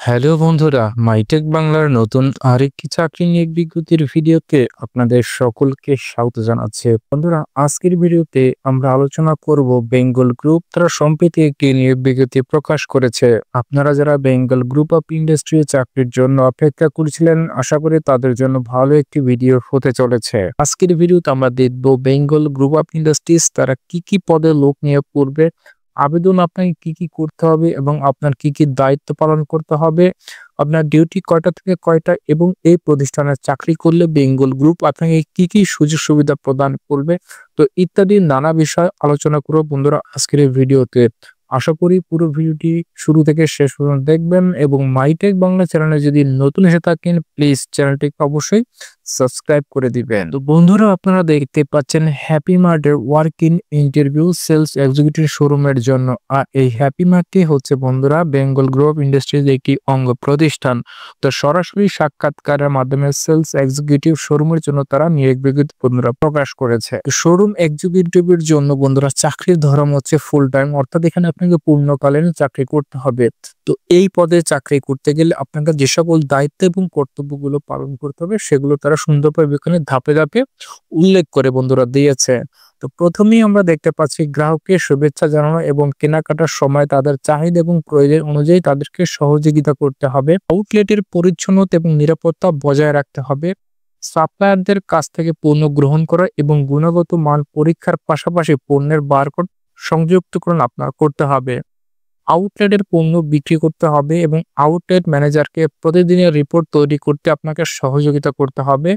Hello বন্ধুরা, MyTech বাংলার নতুন আরেকটি চাকরি নিয়োগ বিজ্ঞপ্তির ভিডিওতে আপনাদের সকলকে স্বাগত জানাচ্ছি। বন্ধুরা, আজকের ভিডিওতে আমরা আলোচনা করব বেঙ্গল গ্রুপ তারা সম্প্রতি একটি নিয়োগ বিজ্ঞপ্তি প্রকাশ করেছে। আপনারা যারা বেঙ্গল গ্রুপ অফ ইন্ডাস্ট্রি চাকরির জন্য অপেক্ষা করছিলেন, আশা করি তাদের জন্য ভালো একটি ভিডিও হতে চলেছে। আজকের ভিডিওতে আমরা দেখব বেঙ্গল গ্রুপ অফ ইন্ডাস্ট্রিজ তারা কি কি পদে লোক নিয়োগ করবে, আবেদন আপনাকে কি কি করতে হবে এবং আপনার কি কি দায়িত্ব পালন করতে হবে, আপনার ডিউটি কয়টা থেকে কয়টা এবং এই প্রতিষ্ঠানে চাকরি করলে বেঙ্গল গ্রুপ আপনাকে কি কি সুযোগ সুবিধা প্রদান করবে, তো ইত্যাদি নানা বিষয় আলোচনা করব বন্ধুরা আজকের এই ভিডিওতে। আশা করি পুরো ভিডিওটি শুরু থেকে শেষ পর্যন্ত দেখবেন এবং মাইটেক বাংলা চ্যানেলে যদি নতুন এসে থাকেন প্লিজ চ্যানেলটিকে অবশ্যই সাবস্ক্রাইব করে দিবেন। তো বন্ধুরা, আপনারা দেখতে পাচ্ছেন হ্যাপি মার্টের work in interview sales executive শোরুমের জন্য। আর এই হ্যাপি মার্টটি হচ্ছে বন্ধুরা বেঙ্গল গ্রুপ ইন্ডাস্ট্রিজ একটি অঙ্গ প্রতিষ্ঠান। তো সরাসরি সাক্ষাৎকারের মাধ্যমে সেলস এক্সিকিউটিভ শোরুমের জন্য তারা নিয়োগ বিজ্ঞপ্তি বন্ধুরা প্রকাশ করেছে। শোরুম এক্সিকিউটিভের জন্য বন্ধুরা চাকরির ধরন হচ্ছে ফুল টাইম, অর্থাৎ এখানে আপনাকে পূর্ণকালীন চাকরি করতে হবে। তো এই পদে চাকরি করতে গেলে আপনাকে যে সকল দায়িত্ব এবং কর্তব্যগুলো পালন করতে হবে সেগুলো তারা সুন্দরভাবে এখানে ধাপে ধাপে উল্লেখ করে বন্ধুরা দিয়েছে। তো প্রথমেই আমরা দেখতে পাচ্ছি গ্রাহককে শুভেচ্ছা জানানো এবং কেনাকাটার সময় তাদের চাহিদা এবং প্রয়োজন অনুযায়ী তাদেরকে সহযোগিতা করতে হবে। আউটলেটের পরিচ্ছন্নতা এবং নিরাপত্তা বজায় রাখতে হবে। সাপ্লায়ারদের কাছ থেকে পণ্য গ্রহণ করা এবং গুণগত মান পরীক্ষার পাশাপাশি পণ্যের বারকোড সংযুক্তকরণ আপনার করতে হবে। আউটলেটের পণ্য বিক্রি করতে হবে এবং আউটলেট ম্যানেজারকে প্রতিদিনের রিপোর্ট তৈরি করতে আপনাকে সহযোগিতা করতে হবে।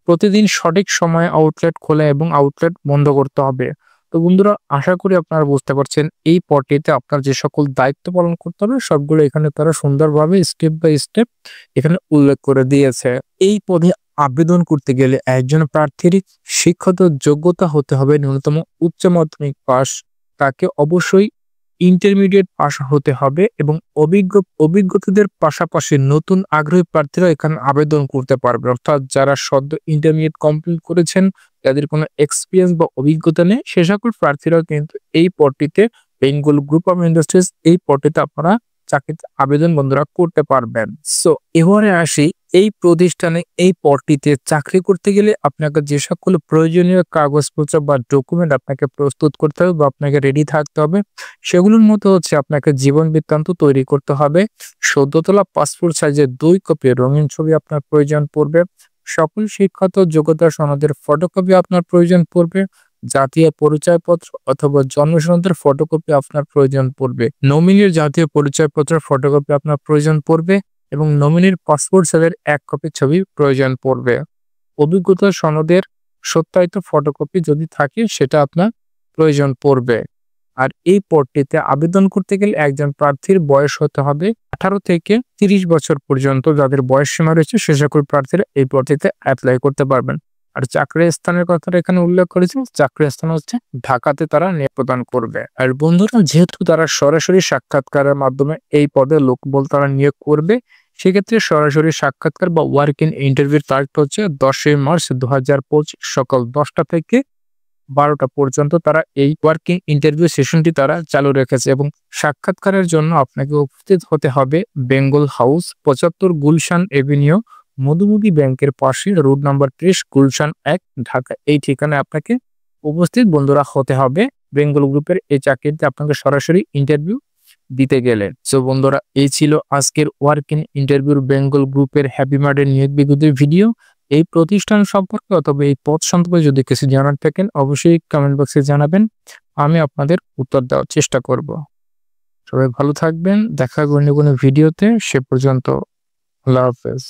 প্রতিদিন সঠিক সময়ে আউটলেট খোলা এবং আউটলেট বন্ধ করতে হবে। তো বন্ধুরা, আশা করি আপনারা বুঝতে পারছেন এই পদটিতে আপনার যে সকল দায়িত্ব পালন করতে হবে সবগুলো এখানে তারা সুন্দরভাবে স্টেপ বাই স্টেপ এখানে উল্লেখ করে দিয়েছে। এই পদে আবেদন করতে গেলে একজন প্রার্থীর শিক্ষাগত যোগ্যতা হতে হবে ন্যূনতম উচ্চ মাধ্যমিক পাস, তাকে অবশ্যই ইন্টারমিডিয়েট পাস হতে হবে এবং অভিজ্ঞতাদের পাশাপাশি নতুন আগ্রহী প্রার্থীরা এখানে আবেদন করতে পারবে। অর্থাৎ যারা সদ্য ইন্টারমিডিয়েট কমপ্লিট করেছেন, যাদের কোনো এক্সপিরিয়েন্স বা অভিজ্ঞতা নেই, সে সকল প্রার্থীরাও কিন্তু এই পদটিতে বেঙ্গল গ্রুপ অফ ইন্ডাস্ট্রিজ এই পদটিতে আপনারা চাকরিতে আবেদন বন্ধুরা করতে পারবেন। সো এবারে আসি এই প্রতিষ্ঠানে এই পদটিতে চাকরি করতে গেলে আপনাকে যে সকল প্রয়োজনীয় কাগজপত্র বা ডকুমেন্ট আপনাকে প্রস্তুত করতে হবে বা আপনাকে রেডি থাকতে হবে সেগুলোর মধ্যে হচ্ছে আপনাকে জীবন বৃত্তান্ত তৈরি করতে হবে, সদ্য তোলা পাসপোর্ট সাইজের 2 কপি রঙিন ছবি আপনার প্রয়োজন পড়বে, সকল শিক্ষাগত যোগ্যতা সনদের ফটোকপি আপনার প্রয়োজন পড়বে, জাতীয় পরিচয়পত্র অথবা জন্ম সনদের ফটোকপি আপনার প্রয়োজন পড়বে, নমিনির জাতীয় পরিচয়পত্রের ফটোকপি আপনার প্রয়োজন পড়বে এবং নমিনির পাসপোর্ট সাইজের 1 কপি ছবি প্রয়োজন পড়বে। অভিজ্ঞতা সনদের সত্যায়িত ফটোকপি যদি থাকে সেটা আপনার প্রয়োজন পড়বে। আর এই পদটিতে আবেদন করতে গেলে একজন প্রার্থীর বয়স হতে হবে 18 থেকে 30 বছর পর্যন্ত। যাদের বয়স সীমা রয়েছে সে সকল প্রার্থীরা এই পদটিতে অ্যাপ্লাই করতে পারবেন। আর চাকরির স্থানের কথাটা এখানে উল্লেখ করেছে, চাকরির স্থান হচ্ছে ঢাকাতে তারা নিয়োগ প্রদান করবে। আর বন্ধুরা, যেহেতু তারা সরাসরি সাক্ষাৎকারের মাধ্যমে এই পদে লোকবল তারা নিয়োগ করবে, সেক্ষেত্রে সরাসরি সাক্ষাৎকার বা ওয়ার্ক ইন ইন্টারভিউর তারিখ হচ্ছে 10 মার্চ 2025 সকাল 10টা থেকে 12টা পর্যন্ত তারা এই ওয়ার্কিং ইন্টারভিউ সেশনটি তারা চালু রেখেছে এবং সাক্ষাৎকারের জন্য আপনাকে উপস্থিত হতে হবে বেঙ্গল হাউস 75 গুলশান এভিনিউ, মধুমতি ব্যাংকের পাশে, রোড নাম্বার 30, গুলশান 1, ঢাকা। এই ঠিকানায় আপনাকে উপস্থিত বন্ধুরা হতে হবে বেঙ্গল গ্রুপের এই চাকরিতে আপনাকে সরাসরি ইন্টারভিউ দিতে গেলে। সো বন্ধুরা, এই ছিল আজকের ওয়ার্ক ইন ইন্টারভিউ বেঙ্গল গ্রুপের হ্যাপি মার্টের নিয়োগ বিজ্ঞপ্তির ভিডিও। এই প্রতিষ্ঠান সম্পর্কে অথবা এই পদ সম্পর্কে যদি কিছু জানার থাকেন অবশ্যই কমেন্ট বক্সে জানাবেন, আমি আপনাদের উত্তর দেওয়ার চেষ্টা করব। সবাই ভালো থাকবেন, দেখা হবে অন্য কোনো ভিডিওতে। সে পর্যন্ত আল্লাহ হাফেজ।